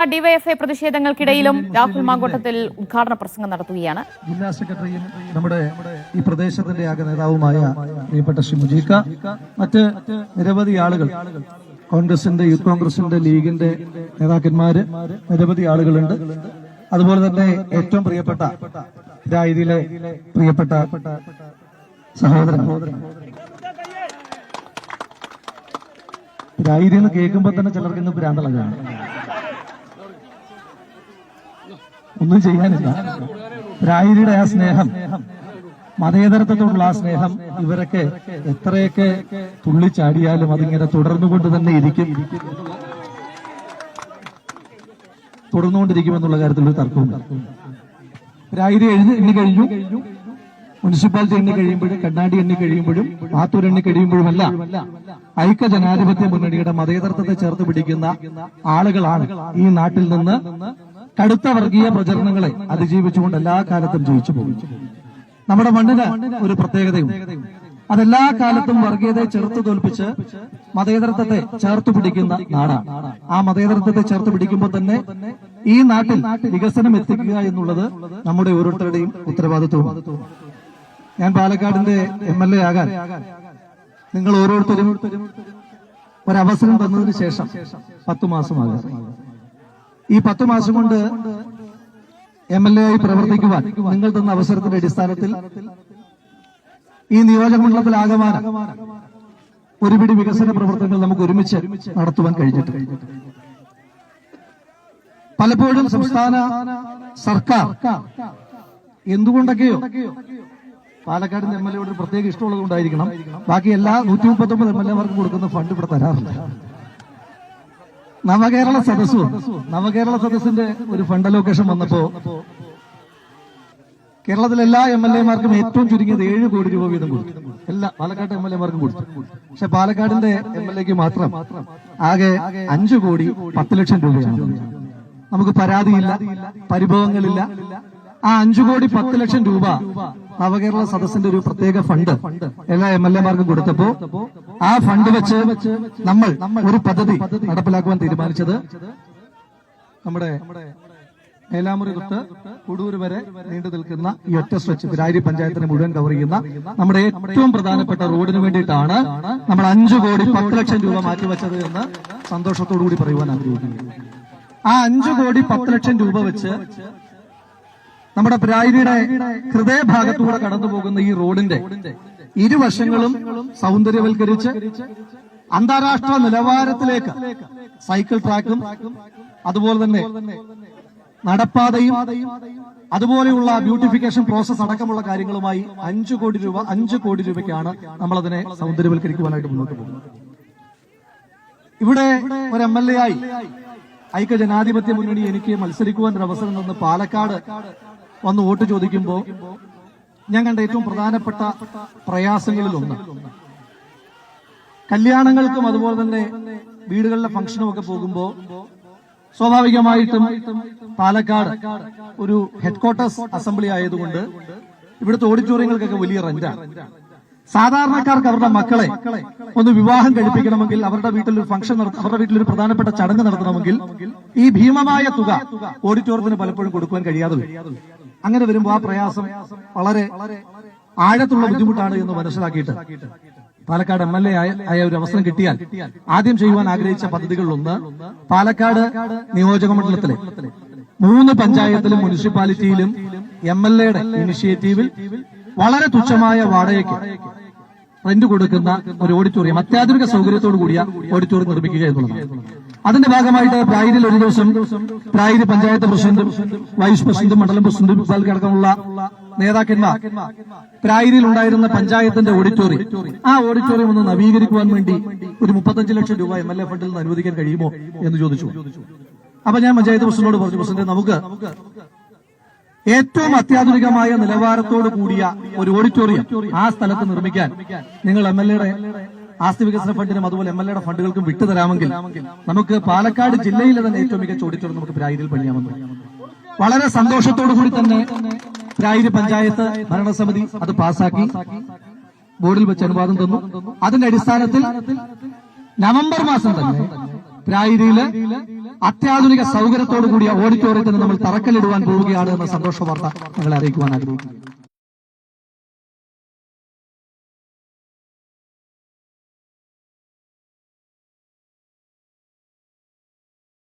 DYFI പ്രതിഷേധങ്ങൾക്കിടയിലും Rahul Mamkootathil ഉദ്ഘാടന പ്രസംഗം നടത്തുകയാണ്. ജില്ലാ സെക്രട്ടറിയും നമ്മുടെ ഈ പ്രദേശത്തിന്റെ ആകെ നേതാവുമായ പ്രിയപ്പെട്ട ശ്രീ മുജീക്ക, മറ്റ് നിരവധി ആളുകൾ, കോൺഗ്രസിന്റെ, യൂത്ത് കോൺഗ്രസിന്റെ, ലീഗിന്റെ നേതാക്കന്മാര്, നിരവധി ആളുകളുണ്ട്. അതുപോലെ തന്നെ ഏറ്റവും പ്രിയപ്പെട്ട രായിലെ പ്രിയപ്പെട്ട സഹോദരൻ, രായിരി എന്ന് കേൾക്കുമ്പോൾ തന്നെ ചിലർക്ക് ഇന്ന് ഭ്രാന്തളകാണ്, ഒന്നും ചെയ്യാനില്ല. രായിരിയുടെ ആ സ്നേഹം, മതേതരത്വത്തോടുള്ള ആ സ്നേഹം, ഇവരൊക്കെ എത്രയൊക്കെ തുള്ളിച്ചാടിയാലും അതിങ്ങനെ തുടർന്നുകൊണ്ട് തന്നെ ഇരിക്കും, തുടർന്നുകൊണ്ടിരിക്കുമെന്നുള്ള കാര്യത്തിൽ ഒരു തർക്കമുണ്ട്. രായിരി എണ്ണി കഴിഞ്ഞു, മുനിസിപ്പാലിറ്റി എണ്ണി കഴിയുമ്പോഴും, കണ്ണാടി എണ്ണി കഴിയുമ്പോഴും, പാത്തൂർ എണ്ണി കഴിയുമ്പോഴുമല്ല ഐക്യ ജനാധിപത്യ മുന്നണിയുടെ മതേതരത്വത്തെ ചേർത്ത് പിടിക്കുന്ന ആളുകളാണ് ഈ നാട്ടിൽ നിന്ന് കടുത്ത വർഗീയ പ്രചരണങ്ങളെ അതിജീവിച്ചുകൊണ്ട് എല്ലാ കാലത്തും ജയിച്ചു പോകും. നമ്മുടെ മണ്ണിന് ഒരു പ്രത്യേകതയും, അതെല്ലാ കാലത്തും വർഗീയതയെ ചെറുത്തു തോൽപ്പിച്ച് മതേതരത്വത്തെ ചേർത്ത് പിടിക്കുന്ന നാടാണ്. ആ മതേതരത്വത്തെ ചേർത്ത് പിടിക്കുമ്പോൾ തന്നെ ഈ നാട്ടിൽ വികസനം എത്തിക്കുക എന്നുള്ളത് നമ്മുടെ ഓരോരുത്തരുടെയും ഉത്തരവാദിത്വമാണ്. ഞാൻ പാലക്കാടിന്റെ MLA ആകാൻ നിങ്ങൾ ഓരോരുത്തരും ഒരവസരം തന്നതിന് ശേഷം 10 മാസമാകാം. ഈ 10 മാസം കൊണ്ട് MLA ആയി പ്രവർത്തിക്കുവാൻ നിങ്ങൾ തന്ന അവസരത്തിന്റെ അടിസ്ഥാനത്തിൽ ഈ നിയോജകമണ്ഡലത്തിലാകമാനം ഒരുപിടി വികസന പ്രവർത്തനങ്ങൾ നമുക്ക് ഒരുമിച്ച് നടത്തുവാൻ കഴിഞ്ഞിട്ടുണ്ട്. പലപ്പോഴും സംസ്ഥാന സർക്കാർ എന്തുകൊണ്ടൊക്കെയോ പാലക്കാടിന്റെ MLA യോട് പ്രത്യേക ഇഷ്ടമുള്ളത് കൊണ്ടായിരിക്കണം ബാക്കി എല്ലാ 139 MLA-മാർക്കും കൊടുക്കുന്ന ഫണ്ട് ഇവിടെ തരാറില്ല. നവകേരള സദസ്സിന്റെ ഒരു ഫണ്ട് അലോക്കേഷൻ വന്നപ്പോ കേരളത്തിലെ എല്ലാ MLA-മാർക്കും ഏറ്റവും ചുരുങ്ങിയത് 7 കോടി രൂപ വീതം കൊടുത്തു. എല്ലാ പാലക്കാട് MLA-മാർക്കും കൊടുത്തു. പക്ഷെ പാലക്കാടിന്റെ MLA-ക്ക് മാത്രം ആകെ 5 കോടി 10 ലക്ഷം രൂപയാണ്. നമുക്ക് പരാതിയില്ല, പരിഭവങ്ങളില്ല. ആ 5 കോടി 10 ലക്ഷം രൂപ നവകേരള സദസ്സിന്റെ ഒരു പ്രത്യേക ഫണ്ട് എല്ലാ MLA-മാർക്കും കൊടുത്തപ്പോ ആ ഫണ്ട് വെച്ച് നമ്മൾ ഒരു പദ്ധതി നടപ്പിലാക്കുവാൻ തീരുമാനിച്ചത് നമ്മുടെ മേലാമുറി തൊട്ട് കുടൂർ വരെ നീണ്ടു നിൽക്കുന്ന ഈ ഒറ്റ സ്ട്രെച്ച് വിരാരി പഞ്ചായത്തിനെ മുഴുവൻ കവർ ചെയ്യുന്ന നമ്മുടെ ഏറ്റവും പ്രധാനപ്പെട്ട റോഡിന് വേണ്ടിയിട്ടാണ് നമ്മൾ 5 കോടി 10 ലക്ഷം രൂപ മാറ്റിവെച്ചത് എന്ന് സന്തോഷത്തോടു കൂടി പറയുവാൻ ആഗ്രഹിക്കുന്നു. ആ 5 കോടി 10 ലക്ഷം രൂപ വെച്ച് നമ്മുടെ പ്രായരിയുടെ ഹൃദയഭാഗത്തൂടെ കടന്നു പോകുന്ന ഈ റോഡിന്റെ ഇരുവശങ്ങളും സൗന്ദര്യവൽക്കരിച്ച് അന്താരാഷ്ട്ര നിലവാരത്തിലേക്ക് സൈക്കിൾ ട്രാക്കും അതുപോലെ തന്നെ നടപ്പാതയും അതുപോലെയുള്ള ബ്യൂട്ടിഫിക്കേഷൻ പ്രോസസ് അടക്കമുള്ള കാര്യങ്ങളുമായി 5 കോടി രൂപയ്ക്കാണ് നമ്മളതിനെ സൗന്ദര്യവൽക്കരിക്കുവാനായിട്ട് മുന്നോട്ട് പോകുന്നത്. ഇവിടെ ഒരു MLA ആയി ഐക്യ ജനാധിപത്യ മുന്നണി എനിക്ക് മത്സരിക്കുവാൻ ഒരു അവസരം തന്ന് പാലക്കാട് വന്ന് വോട്ട് ചോദിക്കുമ്പോൾ ഞാൻ കണ്ട ഏറ്റവും പ്രധാനപ്പെട്ട പ്രയാസങ്ങളിലൊന്ന്, കല്യാണങ്ങൾക്കും അതുപോലെ തന്നെ വീടുകളിലെ ഫംഗ്ഷനും ഒക്കെ പോകുമ്പോൾ സ്വാഭാവികമായിട്ടും പാലക്കാട് ഒരു ഹെഡ്ക്വാർട്ടേഴ്സ് അസംബ്ലി ആയതുകൊണ്ട് ഇവിടുത്തെ ഓഡിറ്റോറിയങ്ങൾക്കൊക്കെ വലിയ റെന്റാണ്. സാധാരണക്കാർക്ക് അവരുടെ മക്കളെ ഒന്ന് വിവാഹം കഴിപ്പിക്കണമെങ്കിൽ, അവരുടെ വീട്ടിലൊരു ഫംഗ്ഷൻ അവരുടെ വീട്ടിലൊരു പ്രധാനപ്പെട്ട ചടങ്ങ് നടത്തണമെങ്കിൽ ഈ ഭീമമായ തുക ഓഡിറ്റോറിയത്തിന് പലപ്പോഴും കൊടുക്കുവാൻ കഴിയാതെ വരും. അങ്ങനെ വരുമ്പോൾ ആ പ്രയാസം വളരെ ആഴത്തുള്ള ബുദ്ധിമുട്ടാണ് എന്ന് മനസ്സിലാക്കിയിട്ട് പാലക്കാട് MLA ആയ ഒരു അവസരം കിട്ടിയാൽ ആദ്യം ചെയ്യുവാൻ ആഗ്രഹിച്ച പദ്ധതികളിലൊന്ന് പാലക്കാട് നിയോജക മണ്ഡലത്തിലെ 3 പഞ്ചായത്തിലും മുനിസിപ്പാലിറ്റിയിലും MLA-യുടെ ഇനിഷ്യേറ്റീവിൽ വളരെ തുച്ഛമായ വാടകയ്ക്ക് റെന്റ് കൊടുക്കുന്ന ഒരു ഓഡിറ്റോറിയം, അത്യാധുനിക സൗകര്യത്തോടു കൂടിയ ഓഡിറ്റോറിയം നിർമ്മിക്കുക എന്നുള്ളതാണ്. അതിന്റെ ഭാഗമായിട്ട് പ്രായിരിൽ ഒരു ദിവസം പ്രായിരി പഞ്ചായത്ത് പ്രസിഡന്റും വൈസ് പ്രസിഡന്റും മണ്ഡലം പ്രസിഡന്റും അടക്കമുള്ള നേതാക്കന്മാർ പ്രായിരിൽ ഉണ്ടായിരുന്ന പഞ്ചായത്തിന്റെ ഓഡിറ്റോറിയം, ആ ഓഡിറ്റോറിയം ഒന്ന് നവീകരിക്കുവാൻ വേണ്ടി ഒരു 35 ലക്ഷം രൂപ MLA ഫണ്ടിൽ നിന്ന് അനുവദിക്കാൻ കഴിയുമോ എന്ന് ചോദിച്ചു. അപ്പൊ ഞാൻ പഞ്ചായത്ത് പ്രസിഡന്റിനോട് പറഞ്ഞു, പ്രസിഡന്റ്, നമുക്ക് ഏറ്റവും അത്യാധുനികമായ നിലവാരത്തോട് കൂടിയ ഒരു ഓഡിറ്റോറിയം ആ സ്ഥലത്ത് നിർമ്മിക്കാൻ നിങ്ങൾ MLA-യുടെ ആസ്തി വികസന ഫണ്ടിനും അതുപോലെ MLA-യുടെ ഫണ്ടുകൾക്കും വിട്ടുതരാമെങ്കിൽ നമുക്ക് പാലക്കാട് ജില്ലയിലെ തന്നെ ഏറ്റവും മികച്ച ഓഡിറ്റോറിയം നമുക്ക് പ്രായിരിൽ പണിയാമെന്ന് വളരെ സന്തോഷത്തോടു കൂടി തന്നെ പ്രായിരി പഞ്ചായത്ത് ഭരണസമിതി അത് പാസാക്കി ബോർഡിൽ വെച്ച് അനുവാദം തന്നു. അതിന്റെ അടിസ്ഥാനത്തിൽ നവംബർ മാസം തന്നെ പ്രായിരിയില് അത്യാധുനിക സൗകര്യത്തോടു കൂടിയ ഓഡിറ്റോറിയത്തിന് നമ്മൾ തറക്കല്ലിടുവാൻ പോവുകയാണ് എന്ന സന്തോഷ വാർത്ത നിങ്ങളെ അറിയിക്കുവാൻ ആഗ്രഹിക്കുന്നു.